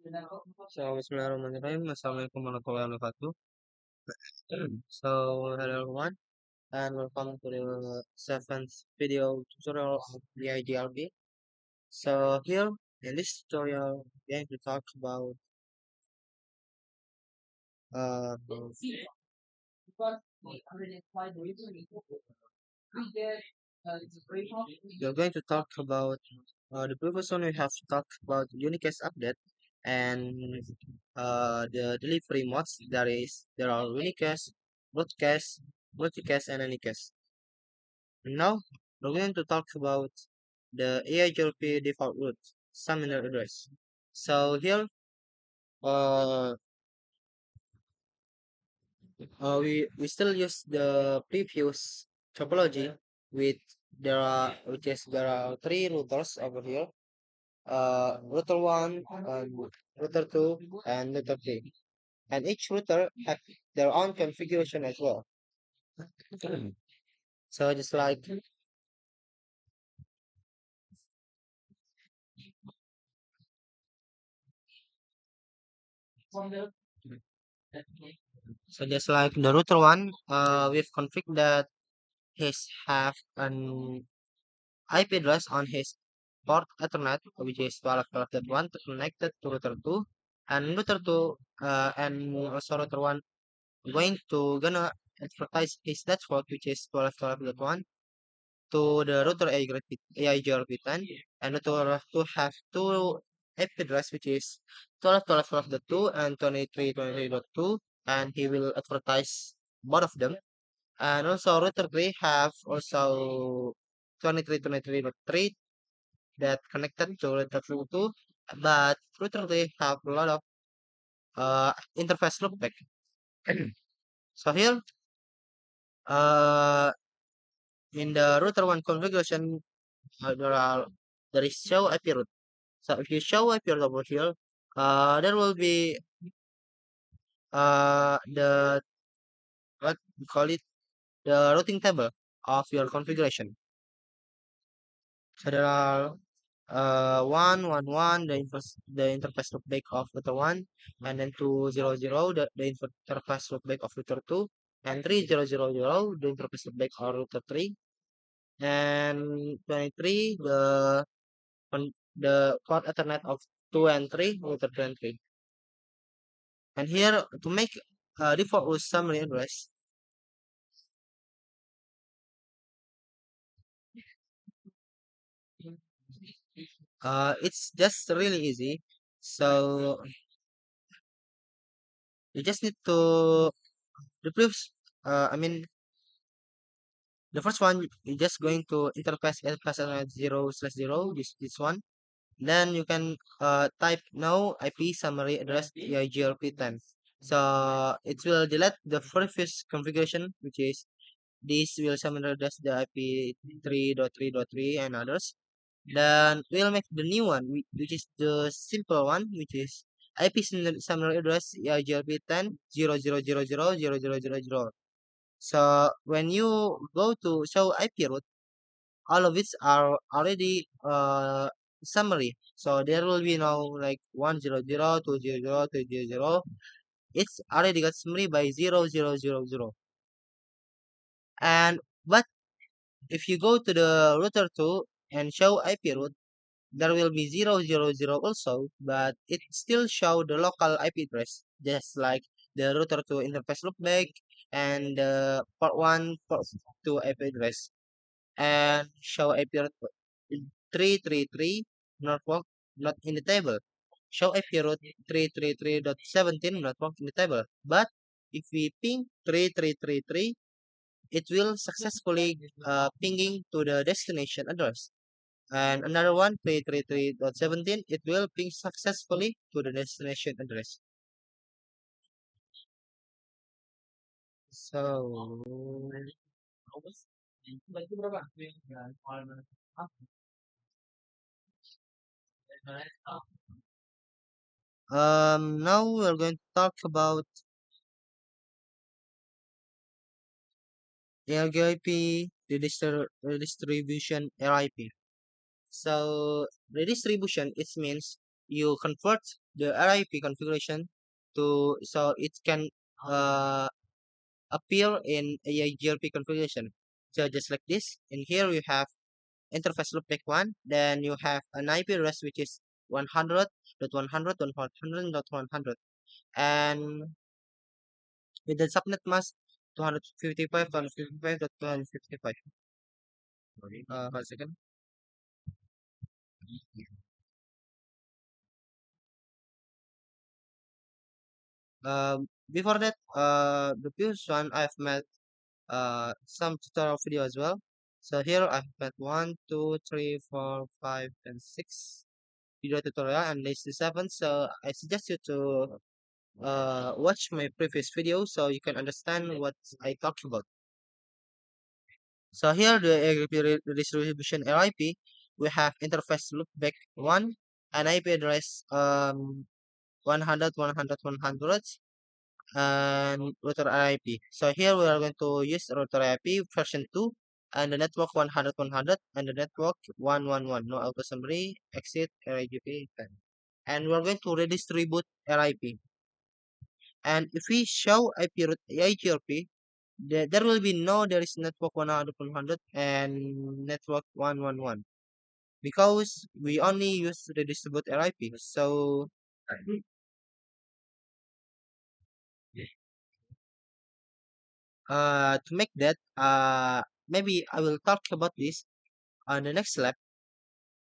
So, Bismillahirrahmanirrahim. Assalamualaikum warahmatullahi wabarakatuh. So, hello everyone, and welcome to the seventh video tutorial of the IGRB. So, here in this tutorial, we're going to talk about uh, we're going to talk about the previous one. We have talked about Unicast update and the delivery modes. There are Unicast, broadcast, multicast, and anycast. Now, we're going to talk about the AIGLP default route, summoner address. So here, uh, we still use the previous topology with there are three routers over here. Router one, router two, and router three, and each router have their own configuration as well. So just like just like the router one, we've configured that his have an IP address on his port Ethernet, which is 12.12.1 connected to router 2, and router 2 and also router 1 going to gonna advertise his network, which is 12.12.1 to the router AIGRP10, and router 2 have two IP address, which is 12.12.2 and 23.23.2, and he will advertise both of them. And also router 3 have also 23.23.3 that connected to router 2, but router 3 have a lot of interface loopback. So here, uh, in the router 1 configuration, there is show IP route. So if you show IP route over here, there will be the what we call it, the routing table of your configuration. So there are 111, the interface loopback of router 1, and then 200, the interface loopback of router 2, and 3000, the interface loopback of router 3, and 23, the port Ethernet of 2 and 3, router 2 and 3. And here to make default route summary address, it's just really easy. So you just need to the previous, I mean, the first one, you're just going to interface Ethernet 0/0, this one. Then you can type no IP summary address GRP10. So it will delete the previous configuration, which is this will summary address the IP 3.3.3 and others. Then we'll make the new one, which is the simple one, which is IP summary address GRP10 0.0.0.0.0.0.0. So when you go to show IP route, all of it are already summary. So there will be no like 100, 200, 300. It's already got summary by 0.0.0.0. And but if you go to the router 2 and show IP route, there will be 0.0.0 also, but it still show the local IP address, just like the router 2 interface loopback and the port 1, port 2 IP address. And show appeared 333 Norfolk not in the table. Show appeared 333.17 Norfolk in the table. But if we ping 3333, it will successfully pinging to the destination address. And another one, 333.17, it will ping successfully to the destination address. So, now we're going to talk about RGIP redistribution RIP. So redistribution it means you convert the RIP configuration to so it can uh, appear in a GRP configuration. So just like this, in here you have interface loopback one, then you have an IP address which is 100.100.100.100, and with the subnet mask 255.255.255. 1 second. Before that, the previous one I've made some tutorial video as well. So here I've made one, two, three, four, five, and six video tutorial, and this is seven. So I suggest you to watch my previous video so you can understand what I talked about. So here the distribution RIP, we have interface loopback one, an IP address 100, 100, 100, and router IP. So here we are going to use router IP version 2 and the network 100, 100 and the network 111. No auto summary, exit, RIGP, 10. And we're going to redistribute RIP. And if we show IP route IGRP, there will be no, there is network 100, 100 and network 111 because we only use redistribute RIP. So to make that, maybe I will talk about this on the next lab.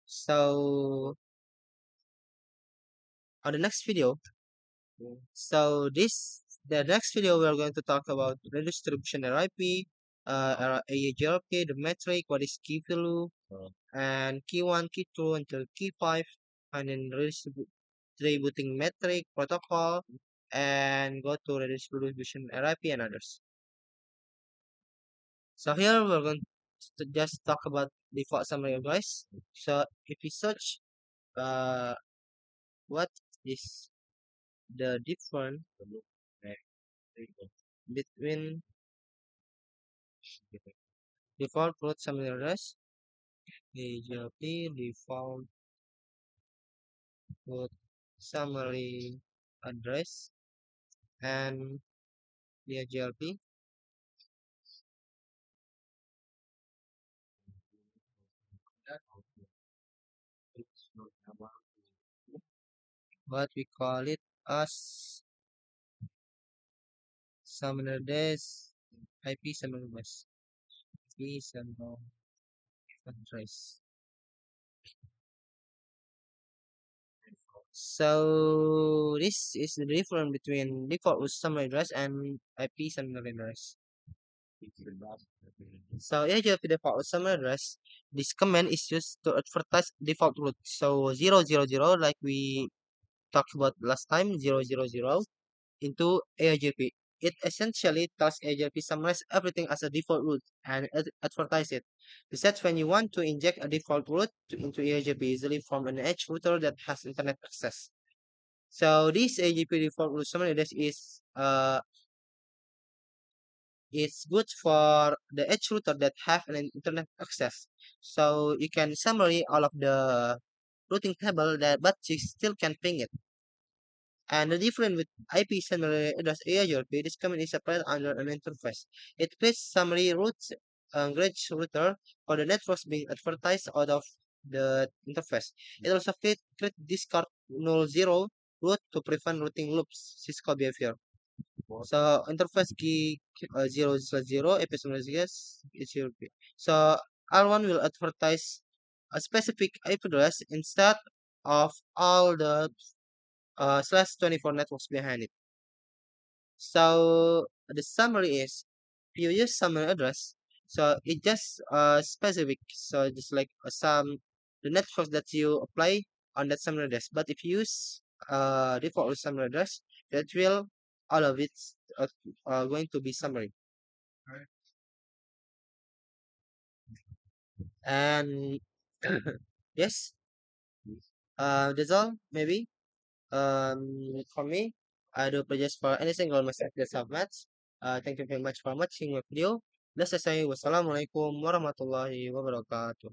So on the next video, so this the next video we are going to talk about redistribution RIP, AGRP, the metric, what is key value, and key one, key two until key five, and then redistributing metric protocol, and go to redistribution RIP and others. So here we're going to just talk about default summary advice. So if you search what is the difference between default root summary address, AGLP default root summary address, and the AGLP, what we call it as summary address, IP summary address, IP summary address. So this is the difference between default root summary address and IP summary address. So AGLP default root summary address, this command is used to advertise default root. So 000 like we talked about last time, 000 into AGLP. It essentially tells AGLP summarize everything as a default root and advertise it. This that when you want to inject a default root into AGLP, usually from an edge router that has internet access. So this AGP default root summary address is it's good for the edge router that have an internet access. So you can summary all of the routing table that but you still can ping it. And the difference with IP summary address ARP, this command is applied under an interface. It creates summary routes gauge router for the networks being advertised out of the interface. It also create discard null zero route to prevent routing loops Cisco behavior. So interface key 0/0 episode yes is your key. So R1 will advertise a specific IP address instead of all the /24 networks behind it. So the summary is you use summary address, so it just specific. So just like some the networks that you apply on that summary address. But if you use default summary address, that will all of it going to be summary. And yes, that's all maybe. For me, I do apologize for any single mistake that I've made. Thank you very much for watching my video. Let's say wassalamualaikum warahmatullahi wabarakatuh.